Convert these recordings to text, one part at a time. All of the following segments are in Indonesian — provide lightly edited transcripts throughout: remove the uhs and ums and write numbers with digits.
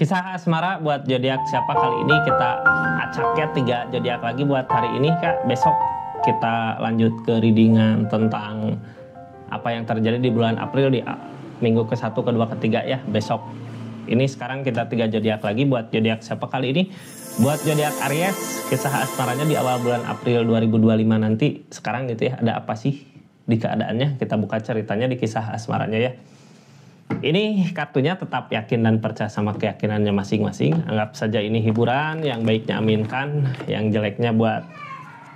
Kisah asmara buat zodiak siapa kali ini kita acaknya 3 zodiak lagi buat hari ini Kak. Besok kita lanjut ke readingan tentang apa yang terjadi di bulan April di minggu ke-1, ke-2, ke-3 ya besok. Ini sekarang kita 3 zodiak lagi buat zodiak siapa kali ini. Buat zodiak Aries, kisah asmaranya di awal bulan April 2025 nanti. Sekarang gitu ya, ada apa sih di keadaannya? Kita buka ceritanya di kisah asmaranya ya. Ini kartunya tetap yakin dan percaya sama keyakinannya masing-masing. Anggap saja ini hiburan, yang baiknya aminkan, yang jeleknya buat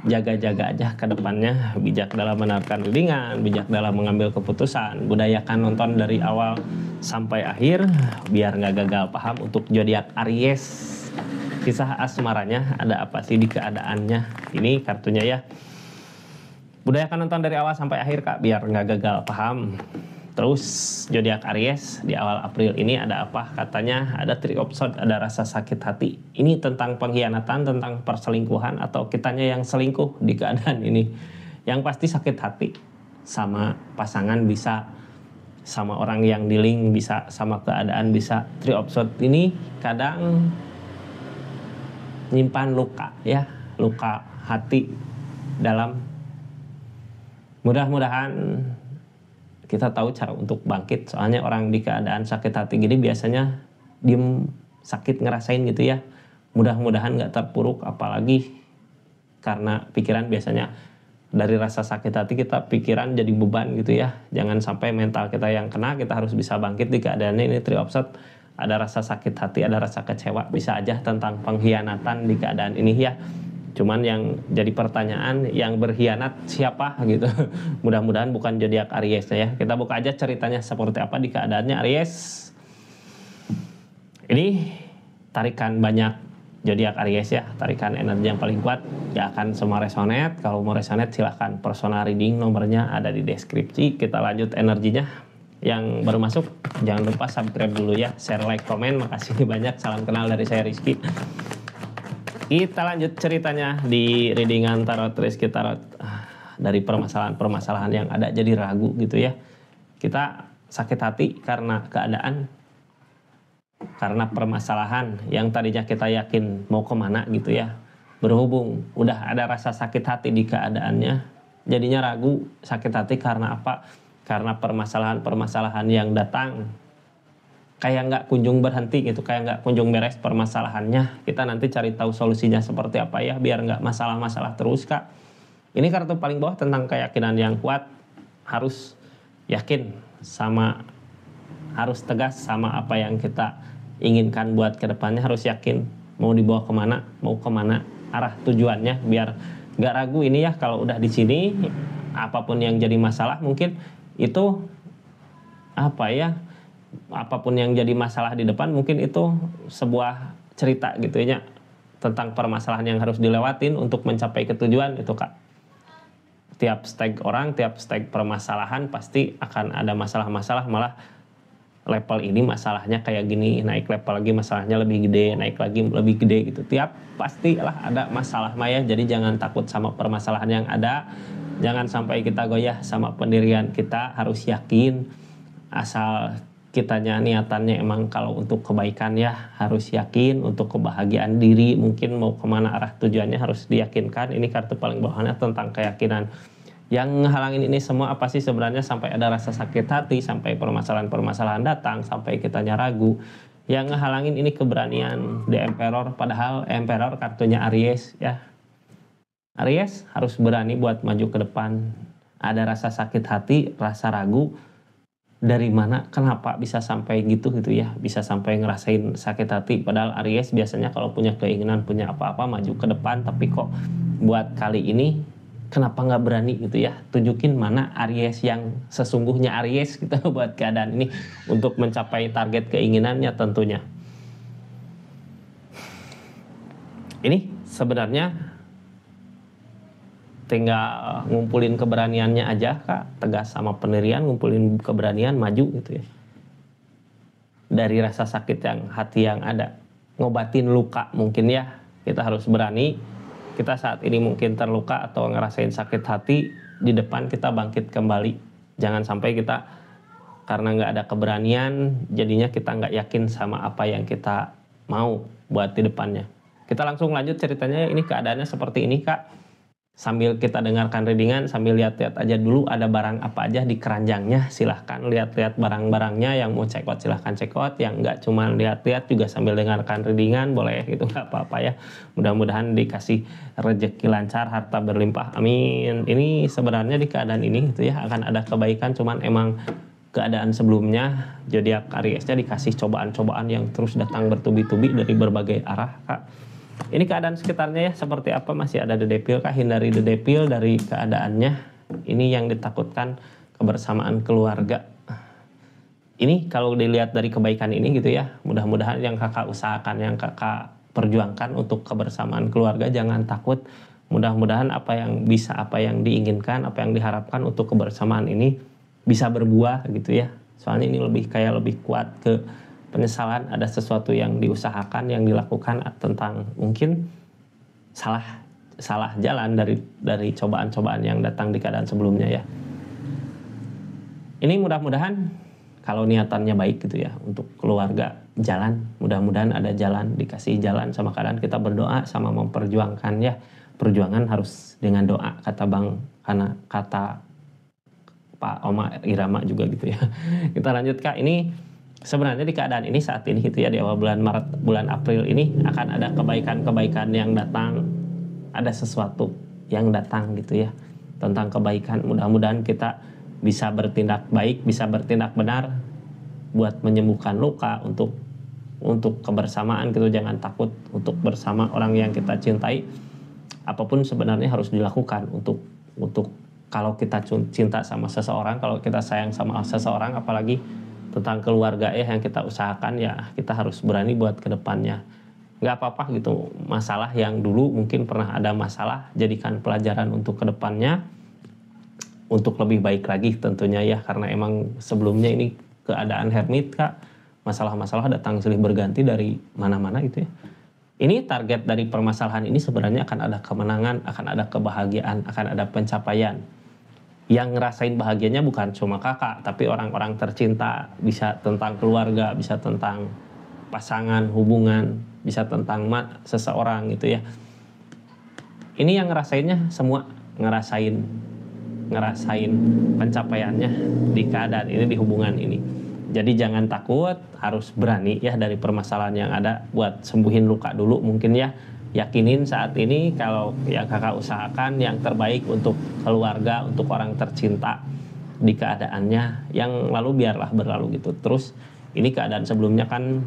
jaga-jaga aja ke depannya. Bijak dalam menerapkan readingan, bijak dalam mengambil keputusan. Budayakan nonton dari awal sampai akhir biar nggak gagal paham. Untuk zodiak Aries, kisah asmaranya ada apa sih di keadaannya? Ini kartunya ya. Budayakan nonton dari awal sampai akhir Kak, biar nggak gagal paham. Terus zodiak Aries di awal April ini ada apa? Katanya ada 3 episode, ada rasa sakit hati. Ini tentang pengkhianatan, tentang perselingkuhan atau kitanya yang selingkuh di keadaan ini. Yang pasti sakit hati sama pasangan, bisa sama orang yang di link, bisa sama keadaan, bisa 3 episode ini kadang nyimpan luka ya, luka hati dalam. Mudah-mudahan kita tahu cara untuk bangkit, soalnya orang di keadaan sakit hati gini biasanya diem sakit ngerasain gitu ya. Mudah-mudahan gak terpuruk, apalagi karena pikiran biasanya dari rasa sakit hati kita pikiran jadi beban gitu ya. Jangan sampai mental kita yang kena, kita harus bisa bangkit di keadaannya ini. 3 episode ada rasa sakit hati, ada rasa kecewa, bisa aja tentang pengkhianatan di keadaan ini ya. Cuman yang jadi pertanyaan, yang berkhianat siapa gitu. Mudah-mudahan bukan zodiak Aries ya. Kita buka aja ceritanya seperti apa di keadaannya Aries. Ini tarikan banyak zodiak Aries ya, tarikan energi yang paling kuat. Gak akan semua resonate. Kalau mau resonate silahkan personal reading, nomornya ada di deskripsi. Kita lanjut energinya. Yang baru masuk jangan lupa subscribe dulu ya, share, like, komen. Makasih banyak, salam kenal dari saya Rizky. Kita lanjut ceritanya di readingan tarot Rizky Tarot. Dari permasalahan-permasalahan yang ada jadi ragu gitu ya. Kita sakit hati karena keadaan, karena permasalahan yang tadinya kita yakin mau kemana gitu ya. Berhubung udah ada rasa sakit hati di keadaannya, jadinya ragu, sakit hati karena apa? Karena permasalahan-permasalahan yang datang kayak nggak kunjung berhenti gitu, kayak nggak kunjung beres permasalahannya. Kita nanti cari tahu solusinya seperti apa ya, biar nggak masalah-masalah terus Kak. Ini kartu paling bawah tentang keyakinan yang kuat. Harus yakin sama, harus tegas sama apa yang kita inginkan buat kedepannya. Harus yakin mau dibawa kemana, mau kemana arah tujuannya, biar nggak ragu ini ya. Kalau udah di sini, apapun yang jadi masalah mungkin itu apa ya, apapun yang jadi masalah di depan mungkin itu sebuah cerita gitu ya, tentang permasalahan yang harus dilewatin untuk mencapai ketujuan itu Kak. Tiap steg orang, tiap steg permasalahan pasti akan ada masalah-masalah, malah level ini masalahnya kayak gini, naik level lagi masalahnya lebih gede, naik lagi lebih gede gitu. Tiap pastilah ada masalah Maya, jadi jangan takut sama permasalahan yang ada. Jangan sampai kita goyah sama pendirian kita, harus yakin. Asal kitanya niatannya emang kalau untuk kebaikan ya, harus yakin. Untuk kebahagiaan diri, mungkin mau kemana arah tujuannya harus diyakinkan. Ini kartu paling bawahnya tentang keyakinan. Yang ngehalangin ini semua apa sih sebenarnya, sampai ada rasa sakit hati, sampai permasalahan-permasalahan datang, sampai kitanya ragu. Yang ngehalangin ini keberanian, The Emperor. Padahal Emperor kartunya Aries ya. Aries harus berani buat maju ke depan. Ada rasa sakit hati, rasa ragu. Dari mana, kenapa bisa sampai gitu ya, bisa sampai ngerasain sakit hati. Padahal Aries biasanya kalau punya keinginan, punya apa-apa maju ke depan, tapi kok buat kali ini kenapa nggak berani gitu ya. Tunjukin mana Aries yang sesungguhnya Aries gitu buat keadaan ini, untuk mencapai target keinginannya tentunya. Ini sebenarnya tinggal ngumpulin keberaniannya aja Kak, tegas sama pendirian, ngumpulin keberanian, maju gitu ya. Dari rasa sakit yang hati yang ada, ngobatin luka mungkin ya. Kita harus berani. Kita saat ini mungkin terluka atau ngerasain sakit hati, di depan kita bangkit kembali. Jangan sampai kita Karena nggak ada keberanian, jadinya kita nggak yakin sama apa yang kita mau buat di depannya. Kita langsung lanjut ceritanya, ini keadaannya seperti ini Kak. Sambil kita dengarkan readingan, sambil lihat-lihat aja dulu ada barang apa aja di keranjangnya. Silahkan lihat-lihat barang-barangnya, yang mau check out silahkan check out. Yang nggak cuma lihat-lihat juga sambil dengarkan readingan, boleh gitu, nggak apa-apa ya. Mudah-mudahan dikasih rezeki lancar, harta berlimpah, amin. Ini sebenarnya di keadaan ini gitu ya, akan ada kebaikan, cuman emang keadaan sebelumnya zodiak Aries-nya dikasih cobaan-cobaan yang terus datang bertubi-tubi dari berbagai arah Kak. Ini keadaan sekitarnya ya seperti apa, masih ada The Devil Kak, hindari The Devil dari keadaannya. Ini yang ditakutkan, kebersamaan keluarga. Ini kalau dilihat dari kebaikan ini gitu ya, mudah-mudahan yang kakak usahakan, yang kakak perjuangkan untuk kebersamaan keluarga, jangan takut. Mudah-mudahan apa yang bisa, apa yang diinginkan, apa yang diharapkan untuk kebersamaan ini bisa berbuah gitu ya. Soalnya ini lebih kuat ke penyesalan, ada sesuatu yang diusahakan, yang dilakukan tentang mungkin salah jalan dari cobaan-cobaan yang datang di keadaan sebelumnya ya. Ini mudah-mudahan kalau niatannya baik gitu ya, untuk keluarga jalan, mudah-mudahan ada jalan, dikasih jalan sama keadaan. Kita berdoa sama memperjuangkan ya. Perjuangan harus dengan doa, kata Bang, karena kata Pak Oma Irama juga gitu ya. Kita lanjut Kak, ini sebenarnya di keadaan ini saat ini gitu ya, di awal bulan Maret, bulan April ini akan ada kebaikan-kebaikan yang datang, ada sesuatu yang datang gitu ya, tentang kebaikan. Mudah-mudahan kita bisa bertindak baik, bisa bertindak benar buat menyembuhkan luka, untuk kebersamaan gitu. Jangan takut untuk bersama orang yang kita cintai. Apapun sebenarnya harus dilakukan untuk kalau kita cinta sama seseorang, kalau kita sayang sama seseorang, apalagi tentang keluarga ya yang kita usahakan, ya kita harus berani buat ke depannya. Nggak apa-apa gitu, masalah yang dulu mungkin pernah ada masalah, jadikan pelajaran untuk ke depannya, untuk lebih baik lagi tentunya ya. Karena emang sebelumnya ini keadaan hermit Kak, masalah-masalah datang silih berganti dari mana-mana gitu ya. Ini target dari permasalahan ini sebenarnya akan ada kemenangan, akan ada kebahagiaan, akan ada pencapaian. Yang ngerasain bahagianya bukan cuma kakak, tapi orang-orang tercinta. Bisa tentang keluarga, bisa tentang pasangan, hubungan, bisa tentang seseorang gitu ya. Ini yang ngerasainnya semua ngerasain pencapaiannya di keadaan ini, di hubungan ini. Jadi jangan takut, harus berani ya dari permasalahan yang ada, buat sembuhin luka dulu mungkin ya. Yakinin saat ini kalau yang kakak usahakan yang terbaik untuk keluarga, untuk orang tercinta di keadaannya. Yang lalu biarlah berlalu gitu. Terus ini keadaan sebelumnya kan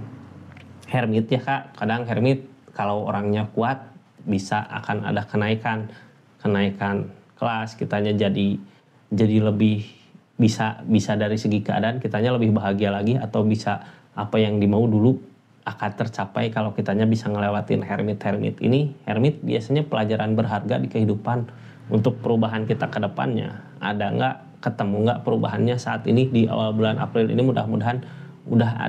hermit ya Kak. Kadang hermit kalau orangnya kuat bisa akan ada kenaikan kelas, kitanya jadi lebih bisa dari segi keadaan kitanya lebih bahagia lagi, atau bisa apa yang dimau dulu akan tercapai kalau kitanya bisa ngelewatin hermit ini. Hermit biasanya pelajaran berharga di kehidupan untuk perubahan kita ke depannya. Ada nggak, ketemu nggak perubahannya saat ini di awal bulan April ini? Mudah-mudahan udah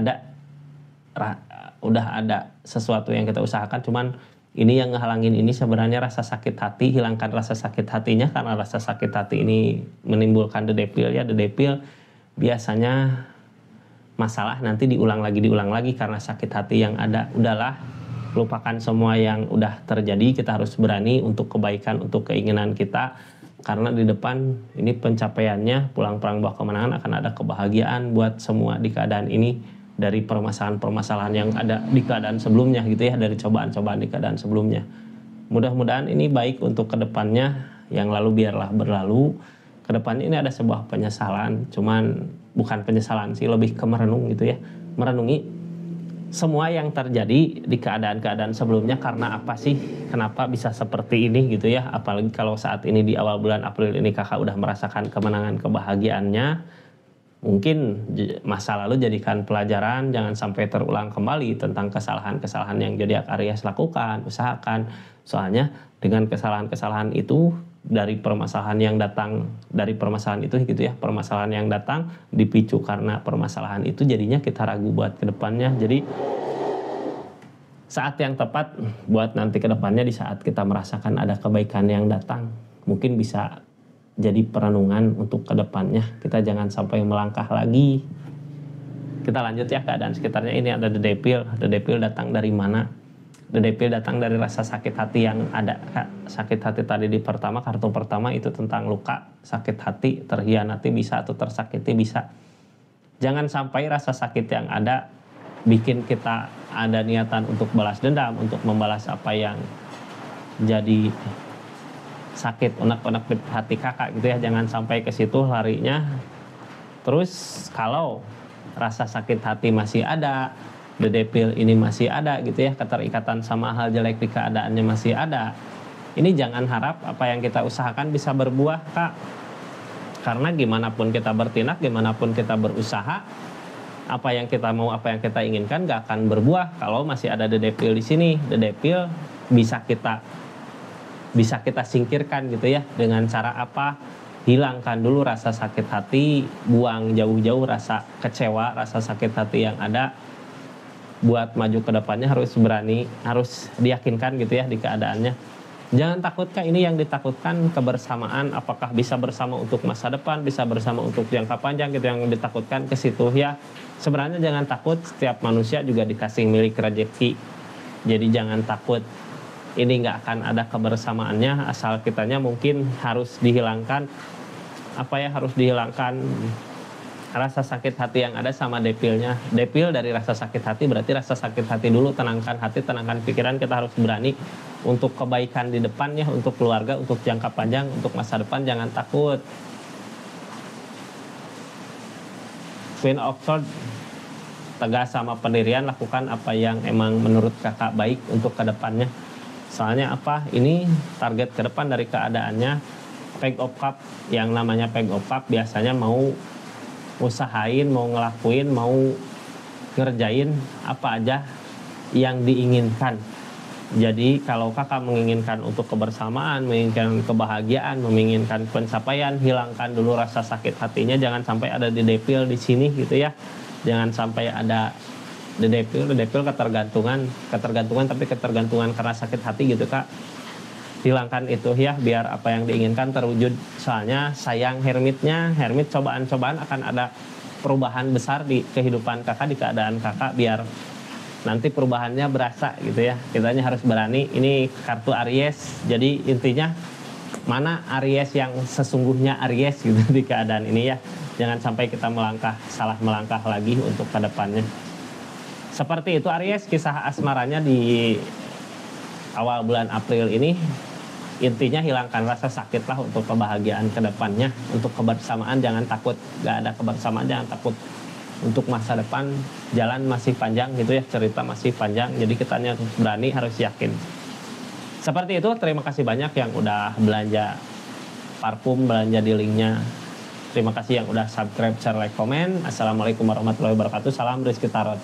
ada sesuatu yang kita usahakan. Cuman ini yang ngehalangin ini sebenarnya rasa sakit hati. Hilangkan rasa sakit hatinya, karena rasa sakit hati ini menimbulkan The Devil ya. The Devil biasanya masalah nanti diulang lagi karena sakit hati yang ada. Udahlah, lupakan semua yang udah terjadi. Kita harus berani untuk kebaikan, untuk keinginan kita, karena di depan ini pencapaiannya, pulang perang bawa kemenangan, akan ada kebahagiaan buat semua di keadaan ini, dari permasalahan-permasalahan yang ada di keadaan sebelumnya gitu ya, dari cobaan-cobaan di keadaan sebelumnya. Mudah-mudahan ini baik untuk kedepannya. Yang lalu biarlah berlalu. Kedepannya ini ada sebuah penyesalan, cuman bukan penyesalan sih, lebih ke merenung gitu ya. Merenungi semua yang terjadi di keadaan-keadaan sebelumnya, karena apa sih, kenapa bisa seperti ini gitu ya. Apalagi kalau saat ini di awal bulan April ini kakak udah merasakan kemenangan, kebahagiaannya. Mungkin masa lalu jadikan pelajaran, jangan sampai terulang kembali tentang kesalahan-kesalahan yang zodiak Aries lakukan, usahakan. Soalnya dengan kesalahan-kesalahan itu, dari permasalahan yang datang, dari permasalahan itu gitu ya, permasalahan yang datang dipicu karena permasalahan itu, jadinya kita ragu buat kedepannya. Jadi saat yang tepat buat nanti kedepannya, di saat kita merasakan ada kebaikan yang datang, mungkin bisa jadi perenungan untuk kedepannya. Kita jangan sampai melangkah lagi. Kita lanjut ya, keadaan sekitarnya. Ini ada The Devil. The Devil datang dari mana? The Devil datang dari rasa sakit hati yang ada, Kak. Sakit hati tadi di pertama, kartu pertama itu tentang luka, sakit hati, terhianati bisa atau tersakiti bisa. Jangan sampai rasa sakit yang ada bikin kita ada niatan untuk balas dendam, untuk membalas apa yang jadi sakit unek-unek di hati kakak gitu ya. Jangan sampai ke situ larinya. Terus kalau rasa sakit hati masih ada, The Devil ini masih ada gitu ya, keterikatan sama hal jelek di keadaannya masih ada. Ini jangan harap apa yang kita usahakan bisa berbuah, Kak. Karena gimana pun kita bertindak, gimana pun kita berusaha, apa yang kita mau, apa yang kita inginkan gak akan berbuah kalau masih ada The Devil di sini. The Devil bisa kita singkirkan gitu ya. Dengan cara apa? Hilangkan dulu rasa sakit hati, buang jauh-jauh rasa kecewa, rasa sakit hati yang ada. Buat maju ke depannya harus berani, harus diyakinkan gitu ya di keadaannya. Jangan takut, Kak. Ini yang ditakutkan kebersamaan, apakah bisa bersama untuk masa depan, bisa bersama untuk jangka panjang gitu yang ditakutkan ke situ ya. Sebenarnya jangan takut, setiap manusia juga dikasih milik rezeki. Jadi jangan takut. Ini nggak akan ada kebersamaannya, asal kitanya mungkin harus dihilangkan harus dihilangkan rasa sakit hati yang ada sama Devilnya. Devil dari rasa sakit hati berarti rasa sakit hati dulu. Tenangkan hati, tenangkan pikiran. Kita harus berani untuk kebaikan di depannya, untuk keluarga, untuk jangka panjang, untuk masa depan. Jangan takut. Queen of Swords, tegas sama pendirian, lakukan apa yang emang menurut kakak baik untuk kedepannya. Soalnya apa? Ini target ke depan dari keadaannya. Page of Cup, yang namanya Page of Cup biasanya mau usahain, mau ngelakuin, mau ngerjain apa aja yang diinginkan. Jadi kalau kakak menginginkan untuk kebersamaan, menginginkan kebahagiaan, menginginkan pencapaian, hilangkan dulu rasa sakit hatinya. Jangan sampai ada The Devil di sini gitu ya. Jangan sampai ada The Devil ketergantungan tapi ketergantungan karena sakit hati gitu, Kak. Hilangkan itu ya, biar apa yang diinginkan terwujud. Soalnya sayang Hermit cobaan-cobaan akan ada perubahan besar di kehidupan kakak, di keadaan kakak, biar nanti perubahannya berasa gitu ya. Kitanya harus berani. Ini kartu Aries, jadi intinya mana Aries yang sesungguhnya Aries gitu di keadaan ini ya. Jangan sampai kita salah melangkah lagi untuk kedepannya. Seperti itu Aries, kisah asmaranya di awal bulan April ini. Intinya hilangkan rasa sakit lah untuk kebahagiaan ke depannya, untuk kebersamaan. Jangan takut, gak ada kebersamaan jangan takut. Untuk masa depan jalan masih panjang gitu ya, cerita masih panjang, jadi kita berani, harus yakin. Seperti itu. Terima kasih banyak yang udah belanja parfum, belanja di linknya. Terima kasih yang udah subscribe, share, like, komen. Assalamualaikum warahmatullahi wabarakatuh. Salam Rizky Tarot.